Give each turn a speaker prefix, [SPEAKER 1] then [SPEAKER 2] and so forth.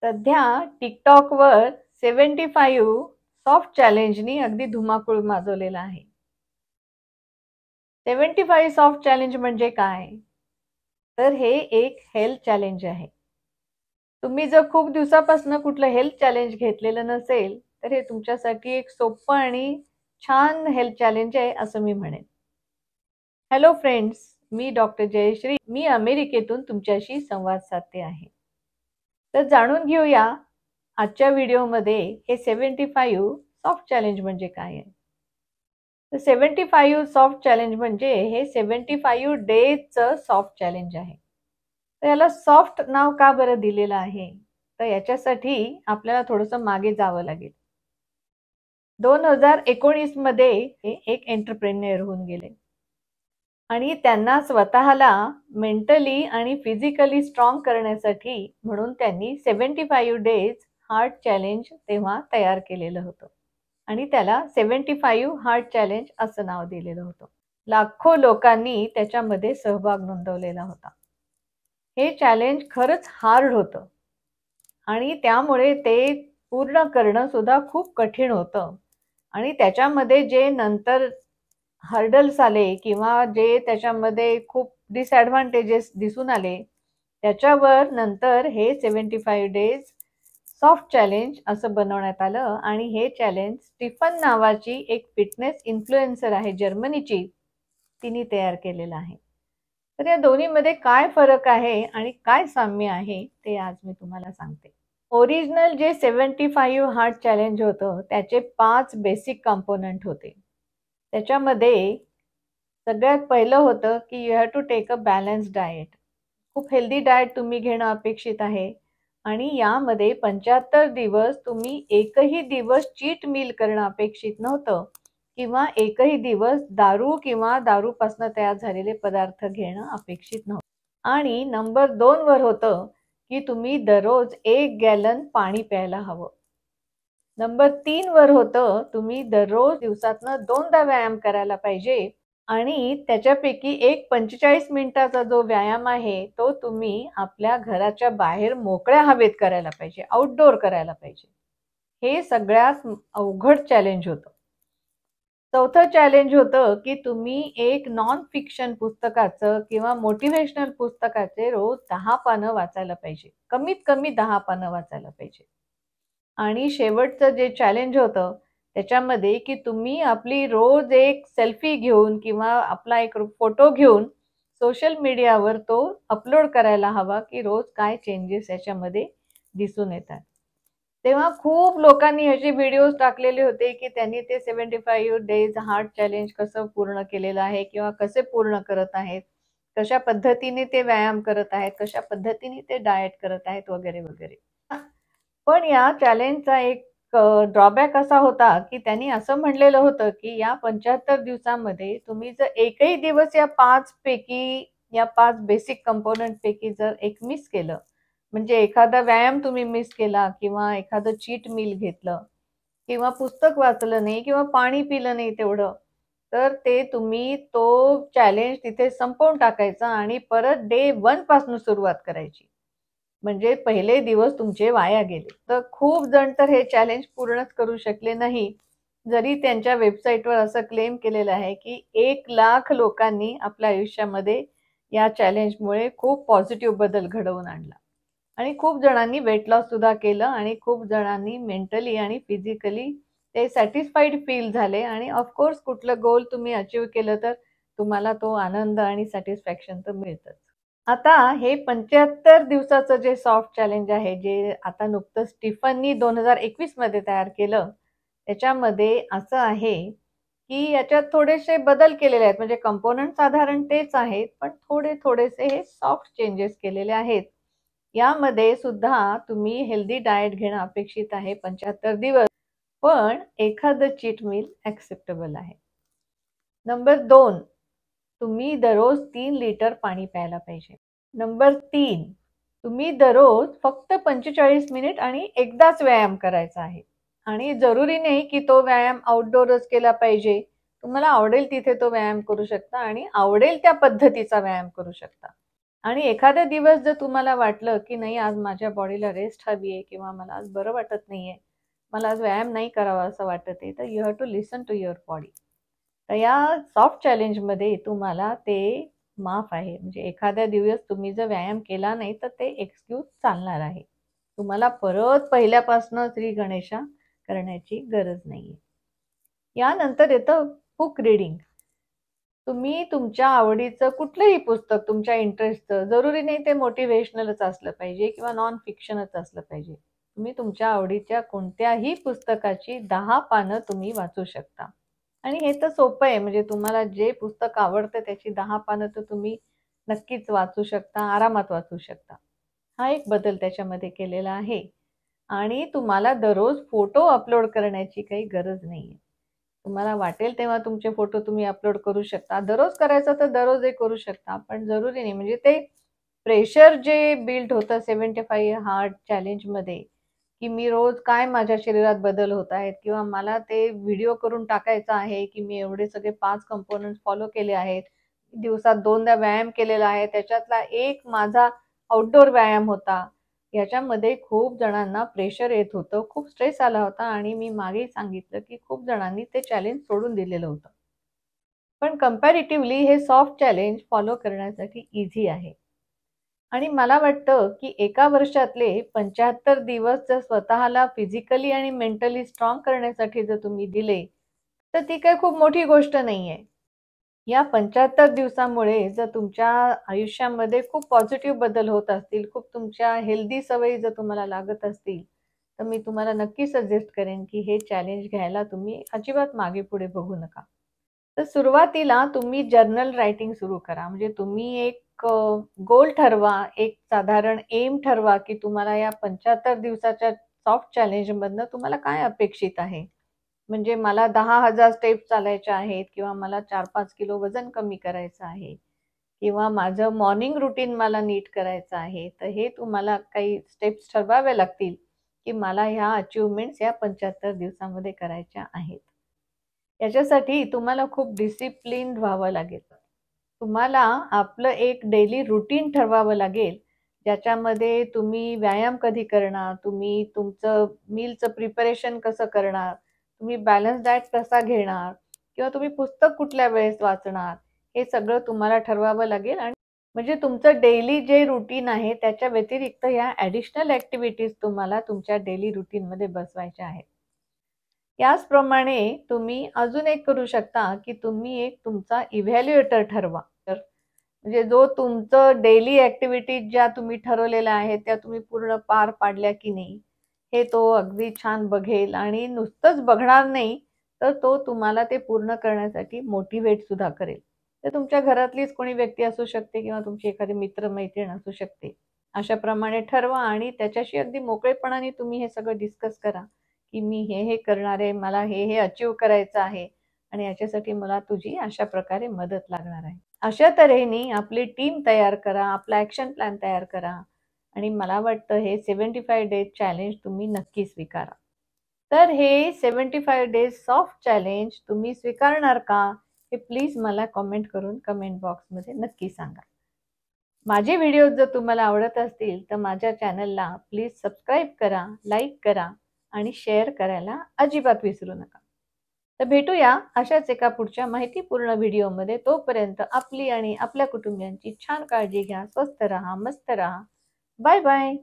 [SPEAKER 1] सध्या टिकटॉकवर 75 सॉफ्ट चॅलेंजनी अगदी धुमाकूळ माजवलेला आहे. 75 सॉफ्ट चॅलेंज म्हणजे काय? तर हे एक हेल्थ चॅलेंज आहे. तुम्ही जर खूप दिवसापासून कुठलं हेल्थ चॅलेंज घेतलेलं नसेल, तर हे तुमच्यासाठी एक सोपं आणि छान हेल्थ चॅलेंज आहे असं मी म्हणेन. हॅलो फ्रेंड्स, मी डॉक्टर जयश्री. मी अमेरिकेतून तुमच्याशी संवाद साधते आहे. तर जाणून घेऊया आजच्या व्हिडिओमध्ये हे 75 सॉफ्ट चॅलेंज म्हणजे काय आहे. तर 75 सॉफ्ट चॅलेंज म्हणजे हे 75 डेजचं सॉफ्ट चॅलेंज आहे. तर याला सॉफ्ट नाव का बरं दिलेलं आहे? तर याच्यासाठी आपल्याला थोडंसं मागे जावं लागेल. 2019 मध्ये एक एंटरप्रेन्युअर होऊन गेले आणि त्यांना स्वतःला मेंटली आणि फिजिकली स्ट्रॉंग करण्यासाठी म्हणून त्यांनी 75 डेज हार्ट चॅलेंज तेव्हा तयार केलेलं होतं आणि त्याला 75 हार्ट चॅलेंज असं नाव दिलेलं होतं. लाखो लोकांनी त्याच्यामध्ये सहभाग नोंदवलेला होता. हे चॅलेंज खरंच हार्ड होतं आणि त्यामुळे ते पूर्ण करणं सुद्धा खूप कठीण होतं आणि त्याच्यामध्ये जे नंतर हर्डल्स आले किंवा जे त्याच्यामध्ये खूप डिसएडव्हान्टेजेस दिसून आले, त्याच्यावर नंतर हे 75 डेज सॉफ्ट चॅलेंज असं बनवण्यात आलं आणि हे चॅलेंज स्टीफन नावाची एक फिटनेस इन्फ्लुएन्सर आहे जर्मनीची, तिने तयार केलेलं आहे. तर या दोन्हीमध्ये काय फरक आहे आणि काय साम्य आहे ते आज मी तुम्हाला सांगते. ओरिजिनल जे 75 हार्ट चॅलेंज होतं त्याचे 5 बेसिक कंपोनंट होते. त्याच्यामध्ये सगळ्यात पहिलं होतं की you have to take a balance diet. खूप हेल्दी डाएट तुम्ही घेणं अपेक्षित आहे आणि यामध्ये 75 दिवस तुम्ही एकही दिवस चीट मील करणं अपेक्षित नव्हतं किंवा एकही दिवस दारू किंवा दारूपासून तयार झालेले पदार्थ घेणं अपेक्षित नव्हतं. आणि नंबर 2 वर होतं की तुम्ही दररोज 1 गॅलन पाणी प्यायला हवं. नंबर 3 वर होतं तुम्ही दररोज दिवसातनं 2दा व्यायाम करायला पाहिजे आणि त्याच्यापैकी एक 45 मिनिटाचा जो व्यायाम आहे तो तुम्ही आपल्या घराच्या बाहेर मोकळ्या हवेत करायला पाहिजे, आउटडोर करायला पाहिजे. हे सगळ्यात अवघड चॅलेंज होतं. चौथं चॅलेंज होतं की तुम्ही एक नॉन फिक्शन पुस्तकाचं किंवा मोटिवेशनल पुस्तकाचे रोज 10 पानं वाचायला पाहिजे. कमीत कमी 10 पानं वाचायला पाहिजे. आणि शेवटचं जे चॅलेंज होतं त्याच्यामध्ये की तुम्ही आपली रोज एक सेल्फी घेऊन किंवा आपला एक फोटो घेऊन सोशल मीडियावर तो अपलोड करायला हवा की रोज काय चेंजेस याच्यामध्ये दिसून येतात. तेव्हा खूप लोकांनी ह्याचे व्हिडिओज टाकलेले होते की त्यांनी ते 75 डेज हार्ट चॅलेंज कसं पूर्ण केलेलं आहे किंवा कसे पूर्ण करत आहेत, कशा पद्धतीने ते व्यायाम करत आहेत, कशा पद्धतीने ते डाएट करत आहेत वगैरे वगैरे. पण या चॅलेंजचा एक ड्रॉबॅक असा होता की त्यांनी असं म्हणलेलं होतं की या 75 दिवसामध्ये तुम्ही जर एकही दिवस या 5 पैकी या 5 बेसिक कंपोनंट पैकी जर एक मिस केलं, म्हणजे एखादा व्यायाम तुम्ही मिस केला किंवा एखादं चीट मील घेतलं किंवा पुस्तक वाचलं नाही किंवा पाणी पिलं नाही तेवढं, तर ते तुम्ही तो चॅलेंज तिथे संपवून टाकायचा आणि परत डे 1 पासून सुरुवात करायची. म्हणजे पहिले दिवस तुमचे वाया गेले. तर खूप जण तर हे चॅलेंज पूर्णच करू शकले नाही. जरी त्यांच्या वेबसाईटवर असं क्लेम केलेलं आहे की 1,00,000 लोकांनी आपल्या आयुष्यामध्ये या चॅलेंजमुळे खूप पॉझिटिव्ह बदल घडवून आणला आणि खूप जणांनी वेट लॉस सुद्धा केलं आणि खूप जणांनी मेंटली आणि फिजिकली ते सॅटिस्फाईड फील झाले आणि ऑफकोर्स कुठलं गोल तुम्ही अचीव केलं तर तुम्हाला तो आनंद आणि सॅटिस्फॅक्शन तर मिळतंच. आता हे 75 दिवसाचं जे सॉफ्ट चॅलेंज आहे, जे आता नुकतंच स्टीफननी 2021 मध्ये तयार केलं, त्याच्यामध्ये असं आहे की याच्यात थोडेसे बदल केलेले आहेत. म्हणजे कंपोनंट साधारण तेच आहेत, पण थोडेसे हे सॉफ्ट चेंजेस केलेले आहेत. यामध्ये सुद्धा तुम्ही हेल्दी डाएट घेणं अपेक्षित आहे 75 दिवस, पण एखादं चीट मील ॲक्सेप्टेबल आहे. नंबर 2, तुम्ही दररोज 3 लिटर पाणी प्यायला पाहिजे. नंबर 3, तुम्ही दररोज फक्त 45 मिनिट आणि एकदाच व्यायाम करायचा आहे आणि जरुरी नाही की तो व्यायाम आउटडोअरच केला पाहिजे. तुम्हाला आवडेल तिथे तो व्यायाम करू शकता आणि आवडेल त्या पद्धतीचा व्यायाम करू शकता. आणि एखादा दिवस जर तुम्हाला वाटलं की नाही आज माझ्या बॉडीला रेस्ट हवी आहे किंवा मला आज बरं वाटत नाहीये, मला आज व्यायाम नाही करावा असं वाटत आहे, तर you have to listen to your body. तर या सॉफ्ट चॅलेंजमध्ये तुम्हाला ते माफ आहे. म्हणजे एखाद्या दिवस तुम्ही जर व्यायाम केला नाही तर ते एक्सक्यूज चालणार आहे. तुम्हाला परत पहिल्यापासून श्री गणेशा करण्याची गरज नाहीये. यानंतर येतं बुक रीडिंग. तुम्ही तुमच्या आवडीचं कुठलंही पुस्तक, तुमच्या इंटरेस्टचं, जरुरी नाही ते मोटिव्हेशनलच असलं पाहिजे किंवा नॉन फिक्शनच असलं पाहिजे. तुम्ही तुमच्या आवडीच्या कोणत्याही पुस्तकाची 10 पानं तुम्ही वाचू शकता. आणि हे तर सोपं आहे, म्हणजे तुम्हाला जे पुस्तक आवडतं त्याची 10 पानं तर तुम्ही नक्कीच वाचू शकता, आरामात वाचू शकता. हा एक बदल त्याच्यामध्ये केलेला आहे. आणि तुम्हाला दररोज फोटो अपलोड करण्याची काही गरज नाहीये. तुम्हाला वाटेल तेव्हा तुमचे फोटो तुम्ही अपलोड करू शकता. दररोज करायचं तर दररोजही करू शकता, पण जरुरी नाही. म्हणजे ते प्रेशर जे बिल्ड होतं 75 हार्ड चॅलेंजमध्ये, की मी रोज काय माझ्या शरीरात बदल होत आहेत किंवा मला ते व्हिडिओ करून टाकायचं आहे, की मी एवढे सगळे 5 कंपोनंट्स फॉलो केले आहेत. दिवसात 2दा व्यायाम केलेला आहे. त्याच्यातला एक माझा आउटडोर व्यायाम होता. याच्यामध्ये खूप जणांना प्रेशर येत होतं, खूप स्ट्रेस आला होता आणि मी मागेही सांगितलं, की खूप जणांनी ते चॅलेंज सोडून दिलेलं होतं. पण कंपॅरेटिव्हली हे सॉफ्ट चॅलेंज फॉलो करण्यासाठी ईझी आहे. आणि मला वाटतं, की एका वर्षातले 75 दिवस जर स्वतःला फिजिकली आणि मेंटली स्ट्रॉंग करण्यासाठी जर तुम्ही दिले, तर ती काही खूप मोठी गोष्ट नाहीये. या 75 दिवसामुळे जर तुमच्या आयुष्यामध्ये खूप पॉझिटिव्ह बदल होत असतील, खूप तुमच्या हेल्दी सवयी जर तुम्हाला लागत असतील, तर मी तुम्हाला नक्की सजेस्ट करेन, की हे चॅलेंज घ्यायला तुम्ही अजिबात मागे-पुढे बघू नका. तर सुरुवातीला तुम्ही जर्नल रायटिंग सुरू करा. म्हणजे तुम्ही एक गोल ठरवा, एक साधारण एम ठरवा, की तुम्हाला या 75 दिवसाच्या सॉफ्ट चॅलेंजमधनं तुम्हाला काय अपेक्षित आहे. म्हणजे मला 10,000 स्टेप्स चालायच्या आहेत किंवा मला 4-5 किलो वजन कमी करायचं आहे किंवा माझं मॉर्निंग रुटीन मला नीट करायचं आहे. तर हे तुम्हाला काही स्टेप्स ठरवावे लागतील, की मला ह्या अचीव्हमेंट्स या 75 दिवसामध्ये करायच्या आहेत. याच्यासाठी तुम्हाला खूप डिसिप्लिन्ड व्हावं लागेल. तुम्हाला आपलं एक डेली रुटीन ठरवावं लागेल, ज्याच्यामध्ये तुम्ही व्यायाम कधी करणार, तुम्ही तुमचं मीलचं प्रिपरेशन कसं करणार, तुम्ही बॅलन्स डाएट कसा घेणार किंवा तुम्ही पुस्तक कुठल्या वेळेस वाचणार, हे सगळं तुम्हाला ठरवावं लागेल. आणि म्हणजे तुमचं डेली जे रुटीन आहे त्याच्या व्यतिरिक्त या ॲडिशनल ॲक्टिव्हिटीज तुम्हाला तुमच्या डेली रुटीनमध्ये बसवायच्या आहेत. याचप्रमाणे तुम्ही अजून एक करू शकता, की तुम्ही एक तुमचा इव्हॅल्युएटर ठरवा. तर म्हणजे जो तुमचं डेली ॲक्टिव्हिटीज ज्या तुम्ही ठरवलेल्या आहेत, त्या तुम्ही पूर्ण पार पाडल्या की नाही, हे तो अगदी छान बघेल आणि नुसतंच बघणार नाही, तर तो तुम्हाला ते पूर्ण करण्यासाठी मोटिव्हेट सुद्धा करेल. तर तुमच्या घरातलीच कोणी व्यक्ती असू शकते किंवा तुमची एखादी मित्र-मैत्रीण असू शकते. अशाप्रमाणे ठरवा आणि त्याच्याशी अगदी मोकळेपणाने तुम्ही हे सगळं डिस्कस करा, की मी हे करणार आहे, मला हे अचीव्ह करायचं आहे आणि याच्यासाठी मला तुझी अशा प्रकारे मदत लागणार आहे. अशा तऱ्हेने आपली टीम तयार करा, आपला ॲक्शन प्लॅन तयार करा आणि मला वाटतं हे 75 डेज चॅलेंज तुम्ही नक्की स्वीकारा. तर हे 75 डेज सॉफ्ट चॅलेंज तुम्ही स्वीकारणार का? हे प्लीज मला कमेंट करून कमेंट बॉक्समध्ये नक्की सांगा. माझे व्हिडिओज जर तुम्हाला आवडत असतील तर माझ्या चॅनलला प्लीज सबस्क्राईब करा, लाईक करा आणि शेअर करायला अजिबात विसरू नका. तर भेटूया अशाच एका पुढच्या माहितीपूर्ण व्हिडिओमध्ये. तोपर्यंत आपली आणि आपल्या कुटुंबियांची छान काळजी घ्या. स्वस्थ राहा, मस्त राहा. Bye bye.